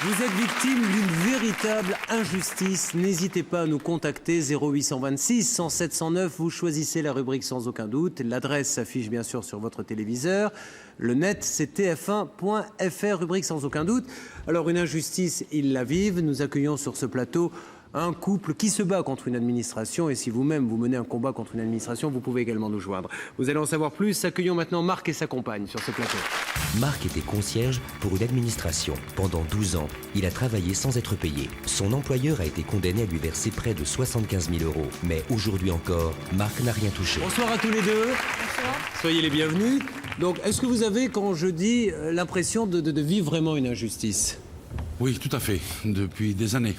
Vous êtes victime d'une véritable injustice. N'hésitez pas à nous contacter 0826 107 109. Vous choisissez la rubrique sans aucun doute. L'adresse s'affiche bien sûr sur votre téléviseur. Le net, c'est tf1.fr, rubrique sans aucun doute. Alors une injustice, ils la vivent. Nous accueillons sur ce plateau un couple qui se bat contre une administration, et si vous-même vous menez un combat contre une administration, vous pouvez également nous joindre. Vous allez en savoir plus. Accueillons maintenant Marc et sa compagne sur ce plateau. Marc était concierge pour une administration. Pendant 12 ans, il a travaillé sans être payé. Son employeur a été condamné à lui verser près de 75 000 €. Mais aujourd'hui encore, Marc n'a rien touché. Bonsoir à tous les deux. Bonsoir. Soyez les bienvenus. Donc, est-ce que vous avez, quand je dis, l'impression de vivre vraiment une injustice? Oui, tout à fait, depuis des années.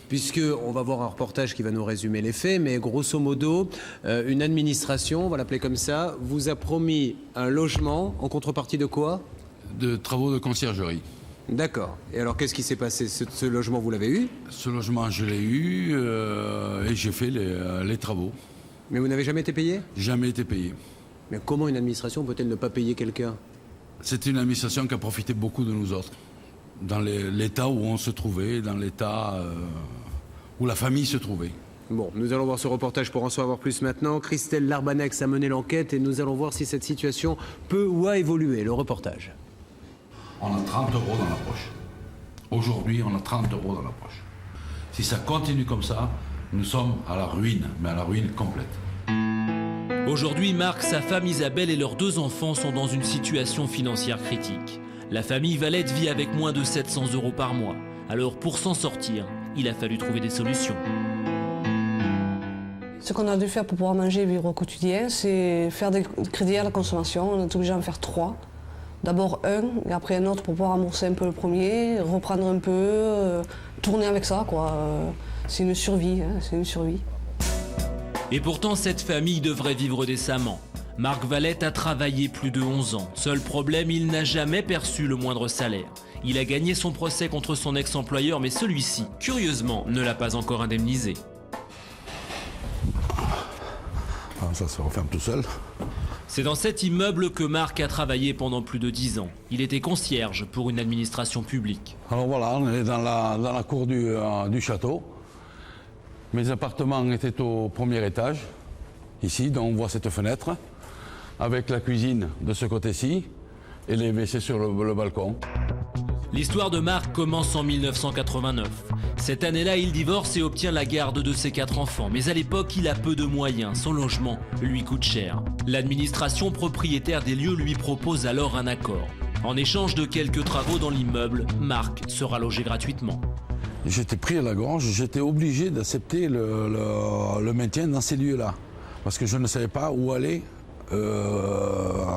Puisqu'on va voir un reportage qui va nous résumer les faits, mais grosso modo, une administration, on va l'appeler comme ça, vous a promis un logement en contrepartie de quoi? De travaux de conciergerie. D'accord. Et alors, qu'est-ce qui s'est passé? Ce logement, vous l'avez eu? Ce logement, je l'ai eu et j'ai fait les travaux. Mais vous n'avez jamais été payé? Jamais été payé. Mais comment une administration peut-elle ne pas payer quelqu'un? C'est une administration qui a profité beaucoup de nous autres. Dans l'état où on se trouvait, dans l'état où la famille se trouvait. Bon, nous allons voir ce reportage pour en savoir plus maintenant. Christelle Larbanex a mené l'enquête et nous allons voir si cette situation peut ou a évolué. Le reportage. On a 30 € dans la poche. Aujourd'hui, on a 30 € dans la poche. Si ça continue comme ça, nous sommes à la ruine, mais à la ruine complète. Aujourd'hui, Marc, sa femme Isabelle et leurs 2 enfants sont dans une situation financière critique. La famille Valette vit avec moins de 700 € par mois. Alors pour s'en sortir, il a fallu trouver des solutions. Ce qu'on a dû faire pour pouvoir manger et vivre au quotidien, c'est faire des crédits à la consommation. On est obligé d'en faire 3. D'abord un, et après un autre pour pouvoir amorcer un peu le premier, reprendre un peu, tourner avec ça, quoi. C'est une survie, hein, c'est une survie. Et pourtant, cette famille devrait vivre décemment. Marc Valette a travaillé plus de 11 ans. Seul problème, il n'a jamais perçu le moindre salaire. Il a gagné son procès contre son ex-employeur, mais celui-ci, curieusement, ne l'a pas encore indemnisé. Ça se referme tout seul. C'est dans cet immeuble que Marc a travaillé pendant plus de 10 ans. Il était concierge pour une administration publique. Alors voilà, on est dans la cour du château. Mes appartements étaient au premier étage, ici, dont on voit cette fenêtre, avec la cuisine de ce côté-ci et les WC sur le balcon. L'histoire de Marc commence en 1989. Cette année-là, il divorce et obtient la garde de ses 4 enfants. Mais à l'époque, il a peu de moyens. Son logement lui coûte cher. L'administration propriétaire des lieux lui propose alors un accord. En échange de quelques travaux dans l'immeuble, Marc sera logé gratuitement. J'étais pris à la gorge, j'étais obligé d'accepter le maintien dans ces lieux-là. Parce que je ne savais pas où aller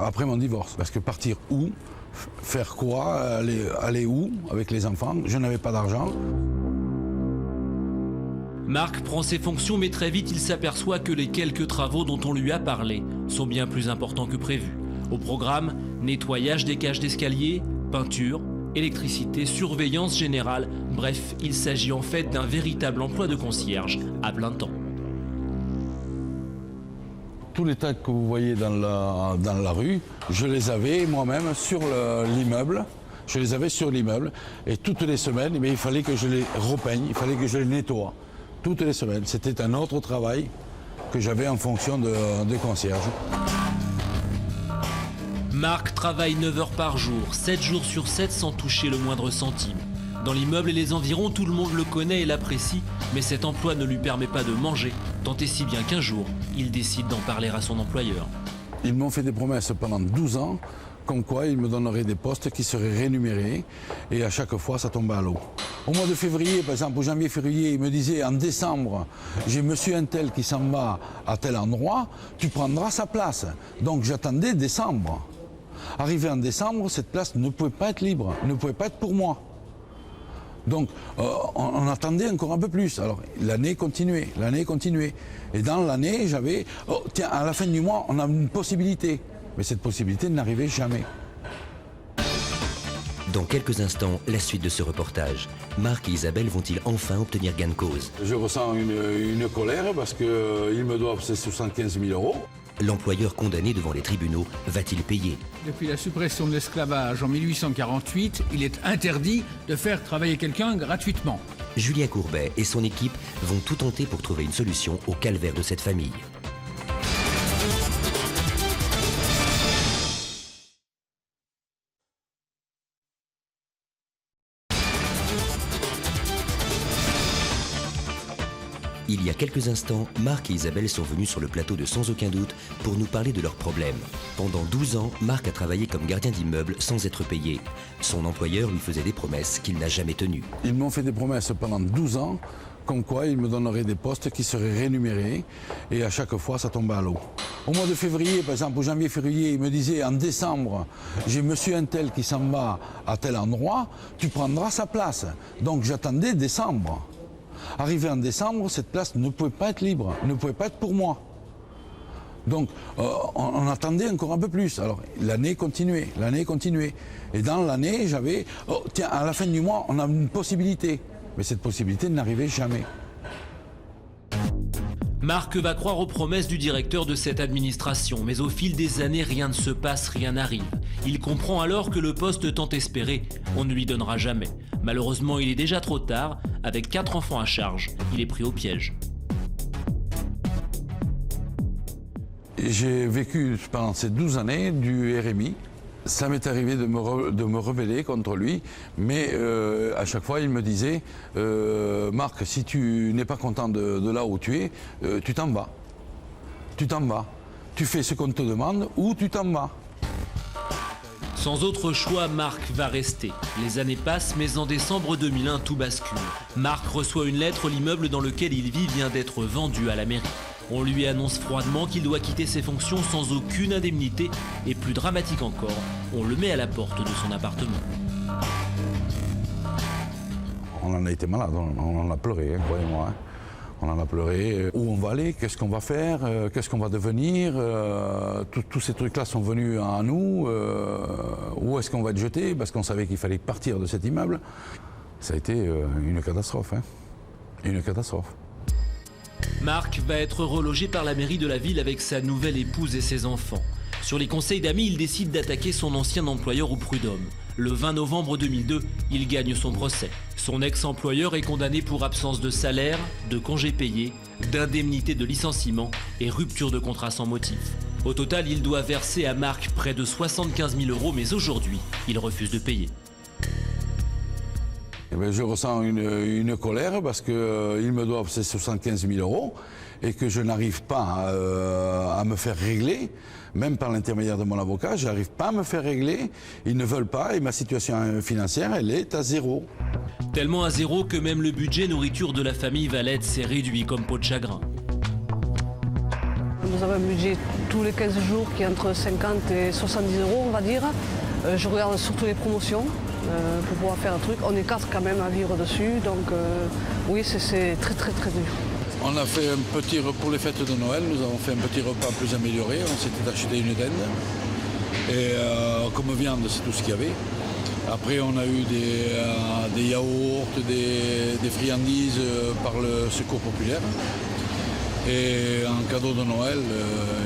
après mon divorce. Parce que partir où? Faire quoi? Aller où avec les enfants? Je n'avais pas d'argent. Marc prend ses fonctions, mais très vite il s'aperçoit que les quelques travaux dont on lui a parlé sont bien plus importants que prévu. Au programme, nettoyage des cages d'escalier, peinture, électricité, surveillance générale. Bref, il s'agit en fait d'un véritable emploi de concierge à plein temps. Tous les tags que vous voyez dans la rue, je les avais moi-même sur l'immeuble. Je les avais sur l'immeuble. Et toutes les semaines, il fallait que je les repeigne, il fallait que je les nettoie. Toutes les semaines. C'était un autre travail que j'avais en fonction de concierge. Marc travaille 9 heures par jour, 7 jours sur 7 sans toucher le moindre centime. Dans l'immeuble et les environs, tout le monde le connaît et l'apprécie, mais cet emploi ne lui permet pas de manger, tant et si bien qu'un jour, il décide d'en parler à son employeur. Ils m'ont fait des promesses pendant 12 ans, comme quoi ils me donneraient des postes qui seraient rémunérés, et à chaque fois, ça tombait à l'eau. Au mois de février, par exemple, au janvier-février, ils me disaient en décembre, j'ai monsieur un tel qui s'en va à tel endroit, tu prendras sa place. Donc j'attendais décembre. Arrivé en décembre, cette place ne pouvait pas être libre, ne pouvait pas être pour moi. Donc on attendait encore un peu plus. Alors l'année continuait. Et dans l'année, j'avais, oh, tiens, à la fin du mois, on a une possibilité. Mais cette possibilité n'arrivait jamais. Dans quelques instants, la suite de ce reportage. Marc et Isabelle vont-ils enfin obtenir gain de cause? Je ressens une colère parce qu'ils me doivent ces 75 000 €. l'employeur condamné devant les tribunaux va-t-il payer? Depuis la suppression de l'esclavage en 1848, il est interdit de faire travailler quelqu'un gratuitement. Julien Courbet et son équipe vont tout tenter pour trouver une solution au calvaire de cette famille. Il y a quelques instants, Marc et Isabelle sont venus sur le plateau de Sans aucun doute pour nous parler de leurs problèmes. Pendant 12 ans, Marc a travaillé comme gardien d'immeuble sans être payé. Son employeur lui faisait des promesses qu'il n'a jamais tenues. Ils m'ont fait des promesses pendant 12 ans, comme quoi ils me donneraient des postes qui seraient rémunérés, et à chaque fois ça tombait à l'eau. Au mois de février, par exemple, au janvier-février, ils me disaient en décembre, j'ai monsieur un tel qui s'en va à tel endroit, tu prendras sa place. Donc j'attendais décembre. Arrivé en décembre, cette place ne pouvait pas être libre, ne pouvait pas être pour moi. Donc on attendait encore un peu plus. Alors l'année continuait. Et dans l'année, j'avais, oh, tiens, à la fin du mois, on a une possibilité. Mais cette possibilité n'arrivait jamais. Marc va croire aux promesses du directeur de cette administration, mais au fil des années, rien ne se passe, rien n'arrive. Il comprend alors que le poste tant espéré, on ne lui donnera jamais. Malheureusement, il est déjà trop tard. Avec 4 enfants à charge, il est pris au piège. J'ai vécu pendant ces 12 années du RMI. Ça m'est arrivé de me rebeller contre lui, mais à chaque fois il me disait Marc, si tu n'es pas content de là où tu es, tu t'en vas. Tu fais ce qu'on te demande ou tu t'en vas. Sans autre choix, Marc va rester. Les années passent, mais en décembre 2001, tout bascule. Marc reçoit une lettre, l'immeuble dans lequel il vit vient d'être vendu à la mairie. On lui annonce froidement qu'il doit quitter ses fonctions sans aucune indemnité et plus dramatique encore, on le met à la porte de son appartement. On en a été malade, on en a pleuré, hein, croyez-moi. Hein. On en a pleuré. Où on va aller? Qu'est-ce qu'on va faire? Qu'est-ce qu'on va devenir? Tous ces trucs-là sont venus à nous. Où est-ce qu'on va être jeté? Parce qu'on savait qu'il fallait partir de cet immeuble. Ça a été une catastrophe. Hein. Une catastrophe. Marc va être relogé par la mairie de la ville avec sa nouvelle épouse et ses enfants. Sur les conseils d'amis, il décide d'attaquer son ancien employeur au prud'homme. Le 20 novembre 2002, il gagne son procès. Son ex-employeur est condamné pour absence de salaire, de congés payés, d'indemnité de licenciement et rupture de contrat sans motif. Au total, il doit verser à Marc près de 75 000 €, mais aujourd'hui, il refuse de payer. Eh bien, je ressens une colère parce qu'ils me doivent ces 75 000 € et que je n'arrive pas à me faire régler, même par l'intermédiaire de mon avocat, je n'arrive pas à me faire régler, ils ne veulent pas et ma situation financière, elle est à zéro. Tellement à zéro que même le budget nourriture de la famille Valette s'est réduit comme peau de chagrin. Nous avons un budget tous les 15 jours qui est entre 50 et 70 €, on va dire. Je regarde surtout les promotions pour pouvoir faire un truc. On est 4 quand même à vivre dessus, donc oui, c'est très dur. On a fait un petit repas pour les fêtes de Noël, nous avons fait un petit repas plus amélioré, on s'était acheté une dinde. Et comme viande, c'est tout ce qu'il y avait. Après, on a eu des yaourts, des friandises par le Secours populaire. Et en cadeau de Noël,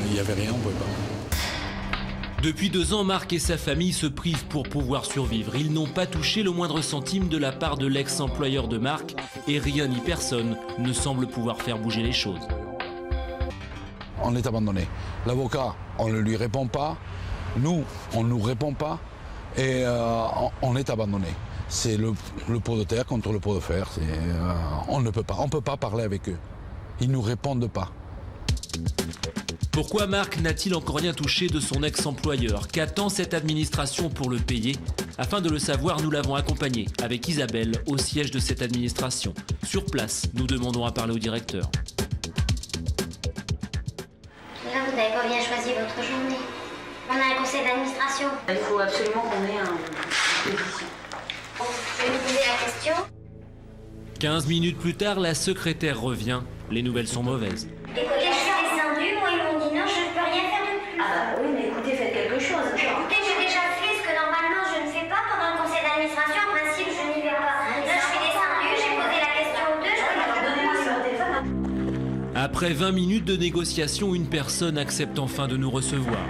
il n'y avait rien, on ne pouvait pas. Depuis 2 ans, Marc et sa famille se privent pour pouvoir survivre. Ils n'ont pas touché le moindre centime de la part de l'ex-employeur de Marc et rien ni personne ne semble pouvoir faire bouger les choses. On est abandonné. L'avocat, on ne lui répond pas. Nous, on ne nous répond pas. Et on est abandonné. C'est le pot de terre contre le pot de fer. On ne peut pas. On ne peut pas parler avec eux. Ils ne nous répondent pas. Pourquoi Marc n'a-t-il encore rien touché de son ex-employeur? Qu'attend cette administration pour le payer? Afin de le savoir, nous l'avons accompagné avec Isabelle au siège de cette administration. Sur place, nous demandons à parler au directeur. Là, vous n'avez pas bien choisi votre journée. On a un conseil d'administration. Il faut absolument qu'on ait un position. Je vais vous poser la question. 15 minutes plus tard, la secrétaire revient. Les nouvelles sont mauvaises. Écoutez, je suis descendue, moi ils m'ont dit non, je ne peux rien faire de plus. Ah bah oui, mais écoutez, faites quelque chose. Écoutez, j'ai déjà fait ce que normalement je ne fais pas pendant le conseil d'administration. En principe, je n'y vais pas. Là, je suis descendue, j'ai posé la question aux deux, je peux Donnez-moi sur le téléphone. Après Après 20 minutes de négociation, une personne accepte enfin de nous recevoir.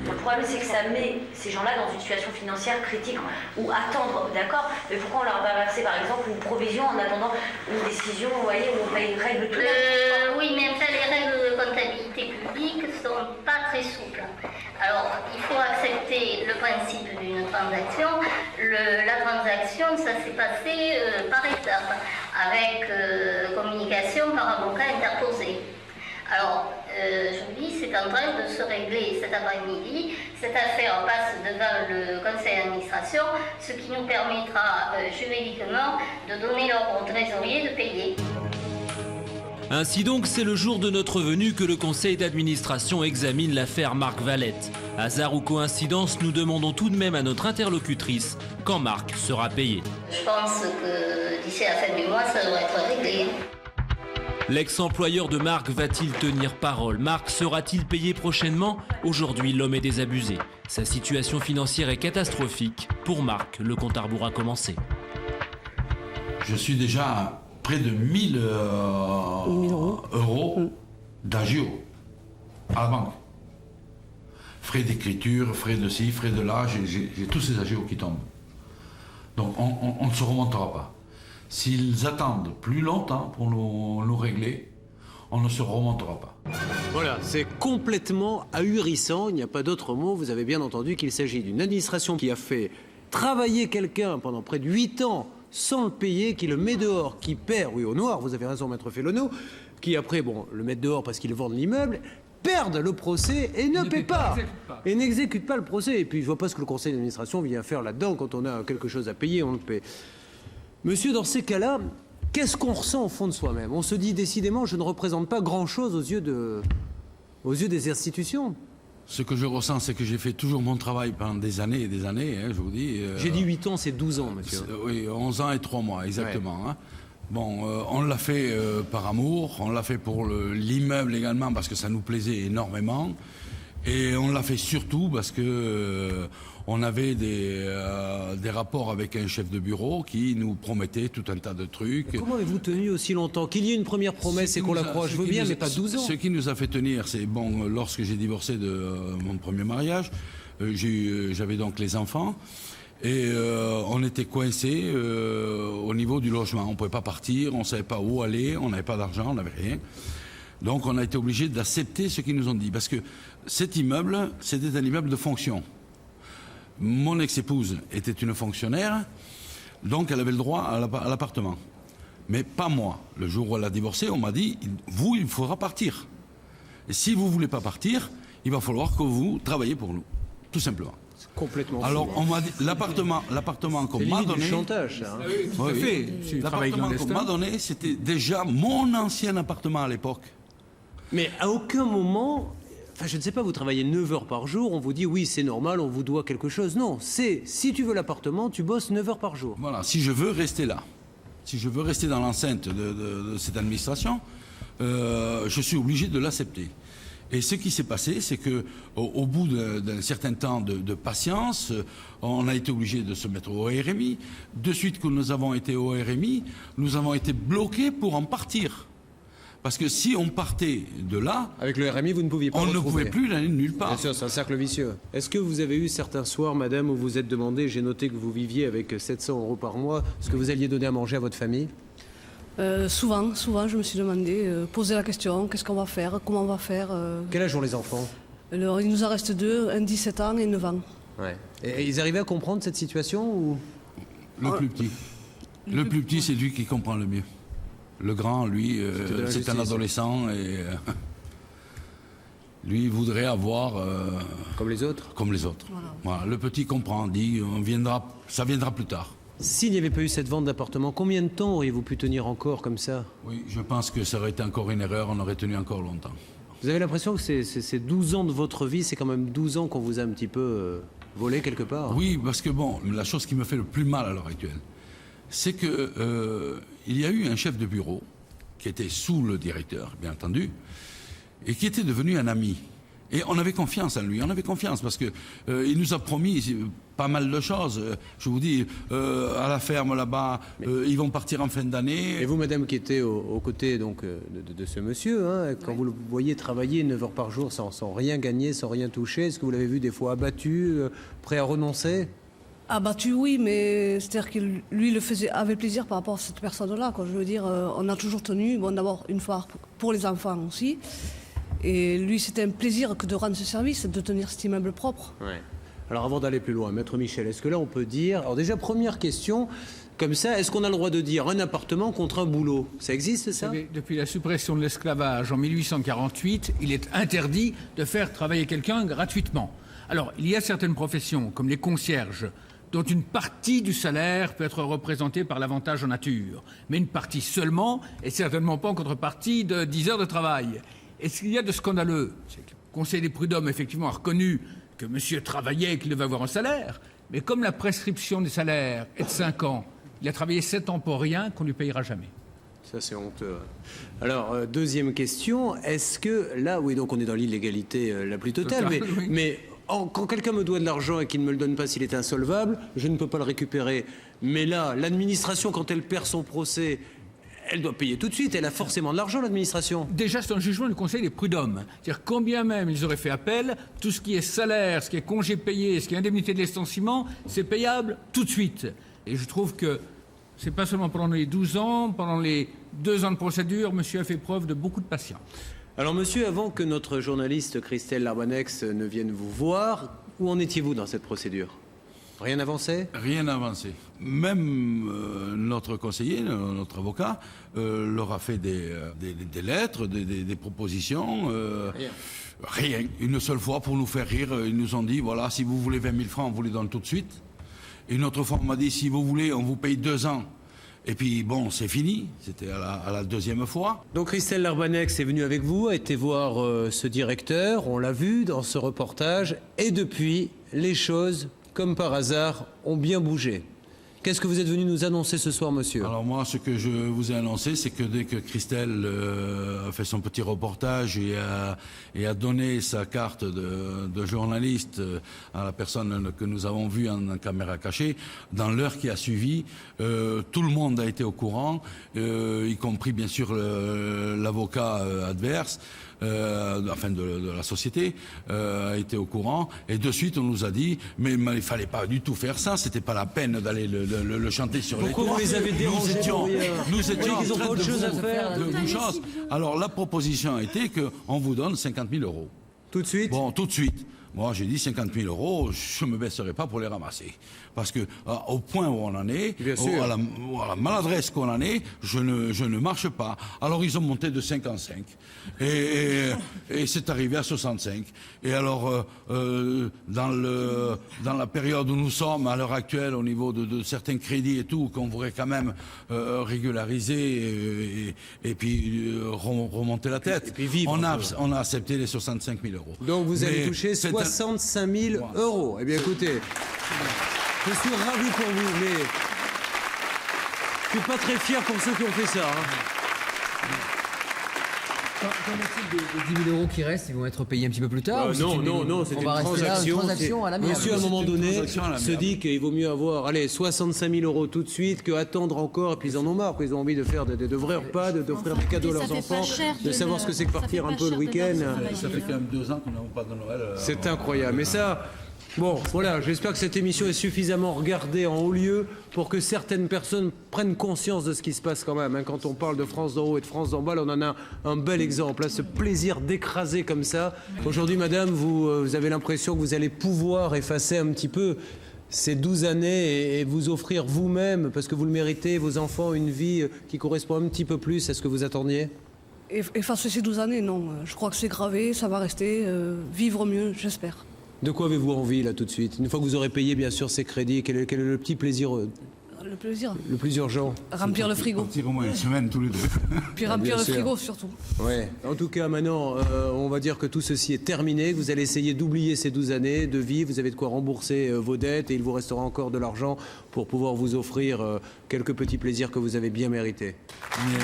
Le problème, c'est que ça met ces gens-là dans une situation financière critique ou attendre, d'accord, mais pourquoi on leur a pas versé par exemple une provision en attendant une décision, vous voyez, où on paye une règle tout Oui, mais enfin, les règles de comptabilité publique ne sont pas très souples. Alors, il faut accepter le principe d'une transaction. La transaction, ça s'est passé par étapes, avec communication par avocat interposé. Alors, je vous dis, c'est en train de se régler cet après-midi. Cette affaire passe devant le conseil d'administration, ce qui nous permettra juridiquement de donner l'ordre au trésorier de payer. Ainsi donc, c'est le jour de notre venue que le conseil d'administration examine l'affaire Marc Valette. Hasard ou coïncidence, nous demandons tout de même à notre interlocutrice quand Marc sera payé. Je pense que d'ici la fin du mois, ça devrait être réglé. L'ex-employeur de Marc va-t-il tenir parole? Marc sera-t-il payé prochainement? Aujourd'hui, l'homme est désabusé. Sa situation financière est catastrophique. Pour Marc, le compte à rebours a commencé. Je suis déjà à près de 1000 euros d'agio à la banque. Frais d'écriture, frais de ci, frais de là, j'ai tous ces agios qui tombent. Donc on ne se remontera pas. S'ils attendent plus longtemps pour nous régler, on ne se remontera pas. Voilà, c'est complètement ahurissant, il n'y a pas d'autre mot. Vous avez bien entendu qu'il s'agit d'une administration qui a fait travailler quelqu'un pendant près de 8 ans sans le payer, qui le met dehors, qui perd, oui au noir, vous avez raison maître Féloneau, qui après, bon, le met dehors parce qu'ils vendent l'immeuble, perdent le procès et ne paient pas. Et n'exécutent pas le procès. Et puis je vois pas ce que le conseil d'administration vient faire là-dedans. Quand on a quelque chose à payer, on le paie. Monsieur, dans ces cas-là, qu'est-ce qu'on ressent au fond de soi-même? On se dit décidément, je ne représente pas grand-chose aux yeux des institutions. Ce que je ressens, c'est que j'ai fait toujours mon travail pendant des années et des années, hein, je vous dis. J'ai dit 8 ans, c'est 12 ans, monsieur. Oui, 11 ans et 3 mois, exactement. Ouais. Hein. Bon, on l'a fait par amour, on l'a fait pour l'immeuble également, parce que ça nous plaisait énormément. Et on l'a fait surtout parce que on avait des rapports avec un chef de bureau qui nous promettait tout un tas de trucs. Mais comment avez-vous tenu aussi longtemps? Qu'il y ait une première promesse et qu'on la croit, je veux bien, mais pas 12 ans. Ce qui nous a fait tenir, c'est, bon, lorsque j'ai divorcé de mon premier mariage, j'avais donc les enfants. Et on était coincés au niveau du logement. On ne pouvait pas partir, on ne savait pas où aller, on n'avait pas d'argent, on n'avait rien. Donc on a été obligé d'accepter ce qu'ils nous ont dit. Parce que cet immeuble, c'était un immeuble de fonction. Mon ex-épouse était une fonctionnaire, donc elle avait le droit à l'appartement. Mais pas moi. Le jour où elle a divorcé, on m'a dit, vous, il faudra partir. Et si vous ne voulez pas partir, il va falloir que vous travaillez pour nous. Tout simplement. Complètement. Alors, on m'a dit, l'appartement qu'on m'a donné. C'est chantage, ça. Oui, tout à fait. L'appartement qu'on m'a donné, c'était déjà mon ancien appartement à l'époque. Mais à aucun moment, enfin, je ne sais pas, vous travaillez 9 heures par jour, on vous dit oui, c'est normal, on vous doit quelque chose. Non, c'est si tu veux l'appartement, tu bosses 9 heures par jour. Voilà, si je veux rester là, si je veux rester dans l'enceinte de cette administration, je suis obligé de l'accepter. Et ce qui s'est passé, c'est que au bout d'un certain temps de patience, on a été obligé de se mettre au RMI. De suite que nous avons été au RMI, nous avons été bloqués pour en partir. Parce que si on partait de là... Avec le RMI, vous ne pouviez pas on retrouver. ne pouvait plus aller nulle part. Bien sûr, c'est un cercle vicieux. Est-ce que vous avez eu certains soirs, madame, où vous êtes demandé, j'ai noté que vous viviez avec 700 € par mois, ce que vous alliez donner à manger à votre famille? Souvent, je me suis demandé, poser la question, qu'est-ce qu'on va faire, comment on va faire. Quel âge ont les enfants? Alors, il nous en reste 2, un 17 ans et 9 ans. Ouais. Et ils arrivaient à comprendre cette situation ou... Le plus petit. Le plus petit, c'est lui qui comprend le mieux. Le grand, lui, c'est un adolescent et lui voudrait avoir... comme les autres? Comme les autres. Voilà. Le petit comprend, dit, ça viendra plus tard. S'il n'y avait pas eu cette vente d'appartement, combien de temps auriez-vous pu tenir encore comme ça? Oui, je pense que ça aurait été encore une erreur, on aurait tenu encore longtemps. Vous avez l'impression que ces 12 ans de votre vie, c'est quand même 12 ans qu'on vous a un petit peu volé quelque part? Oui, parce que bon, la chose qui me fait le plus mal à l'heure actuelle, c'est que il y a eu un chef de bureau qui était sous le directeur, bien entendu, et qui était devenu un ami. Et on avait confiance en lui, on avait confiance parce que il nous a promis pas mal de choses. Je vous dis, à la ferme là-bas, ils vont partir en fin d'année. Et vous, madame, qui était aux côtés donc, de ce monsieur, hein, quand vous le voyez travailler 9 heures par jour sans rien gagner, sans rien toucher, est-ce que vous l'avez vu des fois abattu, prêt à renoncer? Abattu, oui, mais c'est-à-dire qu'il lui avait plaisir par rapport à cette personne-là. Je veux dire, on a toujours tenu, bon, d'abord une fois pour les enfants aussi. Et lui, c'était un plaisir que de rendre ce service, de tenir cet immeuble propre. Ouais. Alors avant d'aller plus loin, Maître Michel, est-ce que là on peut dire... Alors déjà, première question, comme ça, est-ce qu'on a le droit de dire un appartement contre un boulot? Ça existe, ça? Vous savez, depuis la suppression de l'esclavage en 1848, il est interdit de faire travailler quelqu'un gratuitement. Alors, il y a certaines professions, comme les concierges, dont une partie du salaire peut être représentée par l'avantage en nature, mais une partie seulement, et certainement pas en contrepartie de 10 heures de travail. Et ce qu'il y a de scandaleux, c'est que le Conseil des prud'hommes, effectivement, a reconnu que monsieur travaillait et qu'il devait avoir un salaire, mais comme la prescription des salaires est de 5 ans, il a travaillé 7 ans pour rien qu'on ne lui payera jamais. Ça, c'est honteux. Alors, deuxième question, est-ce que là, oui, donc on est dans l'illégalité la plus totale, mais quand quelqu'un me doit de l'argent et qu'il ne me le donne pas s'il est insolvable, je ne peux pas le récupérer. Mais là, l'administration, quand elle perd son procès, elle doit payer tout de suite. Elle a forcément de l'argent, l'administration. Déjà, c'est un jugement du Conseil des prud'hommes. C'est-à-dire, combien même ils auraient fait appel, tout ce qui est salaire, ce qui est congé payé, ce qui est indemnité de licenciement, c'est payable tout de suite. Et je trouve que c'est pas seulement pendant les 12 ans, pendant les 2 ans de procédure, monsieur a fait preuve de beaucoup de patience. Alors, monsieur, avant que notre journaliste Christelle Larbanex ne vienne vous voir, où en étiez-vous dans cette procédure? Rien avancé? Rien avancé. Même notre conseiller, notre avocat, leur a fait des lettres, des propositions. Rien. Une seule fois, pour nous faire rire, ils nous ont dit, voilà, si vous voulez 20 000 francs, on vous les donne tout de suite. Une autre fois, on m'a dit, si vous voulez, on vous paye 2 ans. Et puis, bon, c'est fini. C'était à la deuxième fois. Donc, Christelle Larbanex est venue avec vous, a été voir ce directeur. On l'a vu dans ce reportage. Et depuis, les choses, comme par hasard, ont bien bougé. Qu'est-ce que vous êtes venu nous annoncer ce soir, monsieur? Alors moi, ce que je vous ai annoncé, c'est que dès que Christelle a fait son petit reportage et a donné sa carte de journaliste à la personne que nous avons vue en caméra cachée, dans l'heure qui a suivi, tout le monde a été au courant, y compris bien sûr l'avocat adverse. De la société a été au courant, et de suite on nous a dit mais il fallait pas du tout faire ça, c'était pas la peine d'aller le chanter sur les toits. Pourquoi vous les avez dérangés? Nous étions en train autre chose à faire. de vous chance. Alors la proposition a été qu'on vous donne 50 000 €. Tout de suite? Bon, tout de suite. Moi, j'ai dit 50 000 €, je ne me baisserai pas pour les ramasser. Parce que, au point où on en est, à la maladresse qu'on en est, je ne marche pas. Alors, ils ont monté de 5 en 5. Et c'est arrivé à 65. Et alors, dans la période où nous sommes, à l'heure actuelle, au niveau de certains crédits et tout, qu'on voudrait quand même régulariser et puis remonter la tête, et puis vivre, on a accepté les 65 000 €. Donc, vous allez toucher 65 000 €. Eh bien, écoutez, je suis ravi pour vous, mais je suis pas très fier pour ceux qui ont fait ça. Qu'en est-il des 10 000 € qui restent? Ils vont être payés un petit peu plus tard? Non, c'est une transaction. À l'amiable. Monsieur, à un moment donné, se dit qu'il vaut mieux avoir 65 000 € tout de suite qu'attendre encore, et puis ils en ont marre, ils ont envie de faire de vrais repas, d'offrir des cadeaux à leurs enfants, de savoir ce que c'est que partir un peu le week-end. Ça fait quand même 2 ans qu'on n'a pas de Noël. C'est incroyable. Mais ça... Bon, voilà, j'espère que cette émission est suffisamment regardée en haut lieu pour que certaines personnes prennent conscience de ce qui se passe quand même. Quand on parle de France d'en haut et de France d'en bas, là, on en a un bel exemple. Là, ce plaisir d'écraser comme ça. Aujourd'hui, madame, vous avez l'impression que vous allez pouvoir effacer un petit peu ces 12 années et vous offrir vous-même, parce que vous le méritez, vos enfants, une vie qui correspond un petit peu plus à ce que vous attendiez? Effacer ces 12 années, non. Je crois que c'est gravé, ça va rester. Vivre mieux, j'espère. De quoi avez-vous envie, là, tout de suite? Une fois que vous aurez payé, bien sûr, ces crédits, quel est le petit plaisir? Le plaisir? Le plus urgent? Remplir le frigo. Partir au moins une semaine, tous les deux. Puis remplir le frigo, surtout. Ouais. En tout cas, maintenant, on va dire que tout ceci est terminé, que vous allez essayer d'oublier ces 12 années de vie, vous avez de quoi rembourser vos dettes, et il vous restera encore de l'argent pour pouvoir vous offrir quelques petits plaisirs que vous avez bien mérités. Yeah.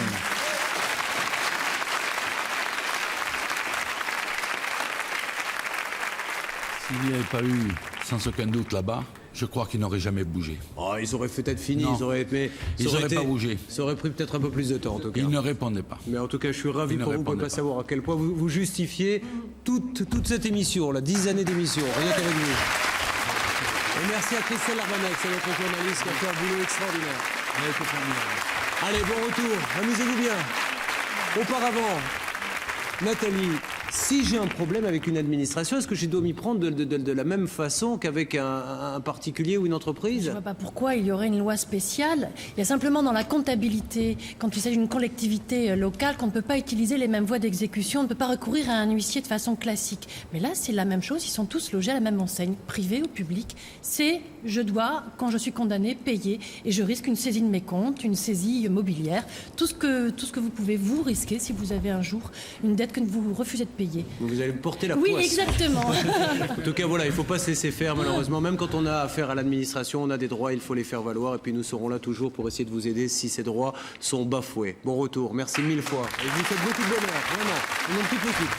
S'il n'y avait pas eu, sans aucun doute là-bas, je crois qu'ils n'auraient jamais bougé. Oh, ils auraient peut-être fini, Non. ils n'auraient pas bougé. Ça aurait pris peut-être un peu plus de temps en tout cas. Ils ne répondaient pas. Mais en tout cas, je suis ravi Ils ne pour vous, vous ne pouvez répondaient pas pas. savoir à quel point vous justifiez toute cette émission, la 10 années d'émission, rien qu'avec vous. Et merci à Christelle Armanet, c'est notre journaliste qui a fait un boulot extraordinaire. Allez, bon retour, amusez-vous bien. Auparavant, Nathalie, si j'ai un problème avec une administration, est-ce que je dois m'y prendre de la même façon qu'avec un particulier ou une entreprise? Je ne vois pas pourquoi il y aurait une loi spéciale. Il y a simplement dans la comptabilité, quand il s'agit d'une collectivité locale, qu'on ne peut pas utiliser les mêmes voies d'exécution, on ne peut pas recourir à un huissier de façon classique. Mais là, c'est la même chose, ils sont tous logés à la même enseigne, privée ou publique. C'est, je dois, quand je suis condamné, payer, et je risque une saisie de mes comptes, une saisie mobilière, tout ce que vous pouvez vous risquer si vous avez un jour une dette que vous refusez de payer. Vous allez porter la Oui, poisse. exactement. En tout cas, voilà, il ne faut pas se laisser faire, malheureusement. Même quand on a affaire à l'administration, on a des droits, il faut les faire valoir. Et puis nous serons là toujours pour essayer de vous aider si ces droits sont bafoués. Bon retour, merci 1000 fois. Et je vous souhaite beaucoup de bonheur, vraiment. Une petite équipe.